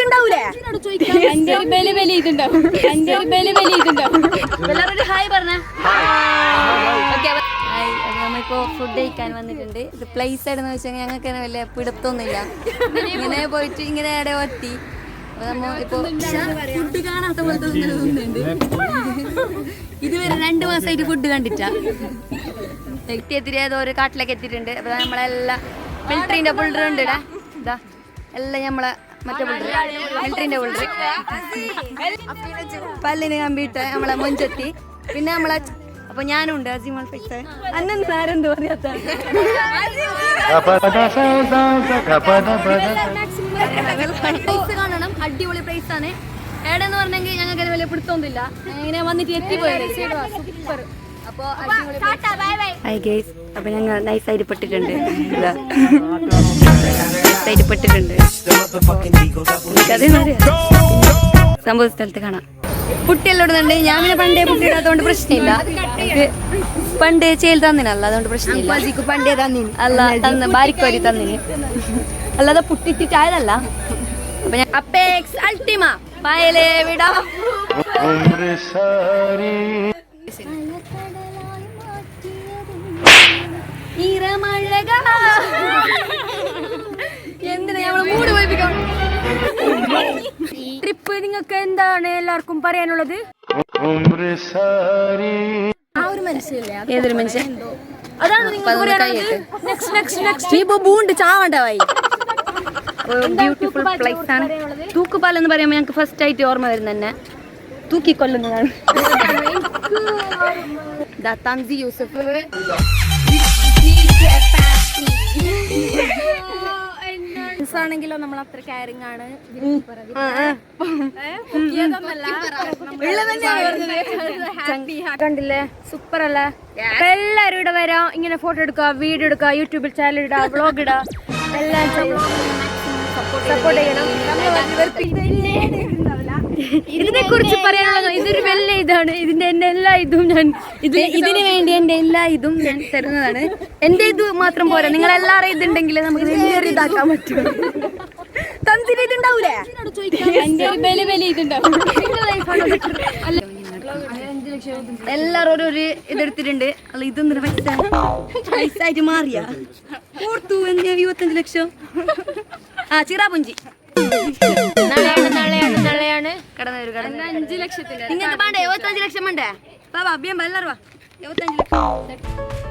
തന്തിരിട്ടുണ്ടാവൂലേ എല്ലാവരും ഹായ് പറഞ്ഞ നമ്മളിപ്പോ ഫുഡ് കഴിക്കാൻ വന്നിട്ടുണ്ട്. ഇത് പ്ലേസ് ആയിട്ടെന്ന് വെച്ചാൽ ഞങ്ങൾക്ക് വലിയ പിടുത്തൊന്നുമില്ല. ഇങ്ങനെ പോയിട്ട് ഇങ്ങനെ ഇട പറ്റി നമ്മളിപ്പോ ഫുഡ് കാണാത്ത പോലത്തെ തോന്നുന്നുണ്ട്. ഇതുവരെ 2 മാസമായിട്ട് ഫുഡ് കണ്ടിട്ടാ എത്തിയെത്തിരി ഏതോ ഒരു കാട്ടിലേക്ക് എത്തിയിട്ടുണ്ട്. അപ്പൊ നമ്മളെല്ലാം മിലിറ്ററിന്റെ ബുൾഡർ ഉണ്ട് ഇടാ ഇതാ എല്ലാം നമ്മളെ മറ്റേ ബുൾഡർ മിലിറ്ററിന്റെ ബുൾഡർ പല്ലിന് കമ്പിട്ട് നമ്മളെ മുഞ്ചെത്തി. പിന്നെ നമ്മളെ അപ്പൊ ഞാനുണ്ട് അസിമൽ ഫിക്സ് അന്നെന്ത് ആരെന്ത് പറയാത്ത കാണണം. അടിപൊളി പ്ലേസ് ആണ്. ഏടെന്ന് പറഞ്ഞെങ്കിൽ ഞങ്ങൾക്ക് വലിയ പിടുത്തൊന്നുമില്ല. ഇങ്ങനെ വന്നിട്ട് എത്തിപ്പോയത് സൂപ്പർ. അപ്പൊ അപ്പൊ ഞങ്ങൾ നൈസായിട്ട് പെട്ടിട്ടുണ്ട്. സംഭവ സ്ഥലത്ത് കാണാം. പുട്ടിയെല്ലാം ഇടുന്നുണ്ട്. ഞാൻ പിന്നെ പണ്ടേ പുട്ടി ഇടാത്തതുകൊണ്ട് പ്രശ്നമില്ല. പണ്ടേ ചേൽ തന്നിനല്ല, അതുകൊണ്ട് പ്രശ്നമില്ല. പണ്ടേ തന്നിന് അല്ല തന്ന ബാരിക്കോരി തന്നിന് അല്ലാതെ പുട്ടിട്ടിട്ടായതല്ല. അപ്പൊ ഞാൻ അപ്പേക്സ് അൾട്ടിമ പായലേ വിടാ എന്തിനാ നമ്മള് മൂട് പോയിപ്പിക്കാം. ട്രിപ്പ് നിങ്ങൾക്ക് എന്താണ് എല്ലാവർക്കും പറയാനുള്ളത്? ആ ഒരു മനുഷ്യല്ലേ, ഏതൊരു മനുഷ്യൻ അതാണ് ബൂണ്ട് ചാവണ്ടായി. ബ്യൂട്ടിഫുൾ പ്ലേസ് ആണ്. തൂക്കുപാലം എന്ന് പറയുമ്പോൾ ഞങ്ങൾക്ക് ഫസ്റ്റ് ആയിട്ട് ഓർമ്മ വരുന്ന തന്നെ തൂക്കിക്കൊല്ലുന്നതാണ്. തൻസി യൂസഫ് ആണെങ്കിലോ നമ്മൾ അത്ര കെയറിംഗ് ആണ്. കണ്ടില്ലേ, സൂപ്പർ അല്ലേ? എല്ലാരും ഇവിടെ വരാം, ഇങ്ങനെ ഫോട്ടോ എടുക്കുക, വീഡിയോ എടുക്കുക, യൂട്യൂബിൽ ചാനൽ ഇടുക, വ്ളോഗ് ഇടുക, എല്ലാം സപ്പോർട്ട് ചെയ്യണം. ഇതിനെ കുറിച്ച് പറയാനുള്ളത് ഇതൊരു വലിയ ഇതാണ്. ഇതിന്റെ എന്റെ എല്ലാ ഇതും ഞാൻ ഇതിന് വേണ്ടി എന്റെ എല്ലാ ഇതും ഞാൻ തരുന്നതാണ്. എന്റെ ഇത് മാത്രം പോരാ, നിങ്ങൾ എല്ലാവരും ഇതുണ്ടെങ്കിൽ നമുക്ക് വലിയൊരു ഇതാക്കാൻ പറ്റും. തന്തിരി ഇതുണ്ടാവൂലേ, എല്ലാരും ഒരു ഇതെടുത്തിട്ടുണ്ട്. അല്ല ഇതൊന്നും പൈസ ആയിട്ട് മാറിയ ഓർത്തു 25 ലക്ഷം. ആ ചിറാപുഞ്ചി നാളെയാണ് കടന്നൊരു കട 5 ലക്ഷത്തിന്റെ നിങ്ങൾക്ക് വേണ്ടേ? 75 ലക്ഷം വേണ്ടേ? ബാബാ അഭ്യം എല്ലാവരും 75 ലക്ഷം.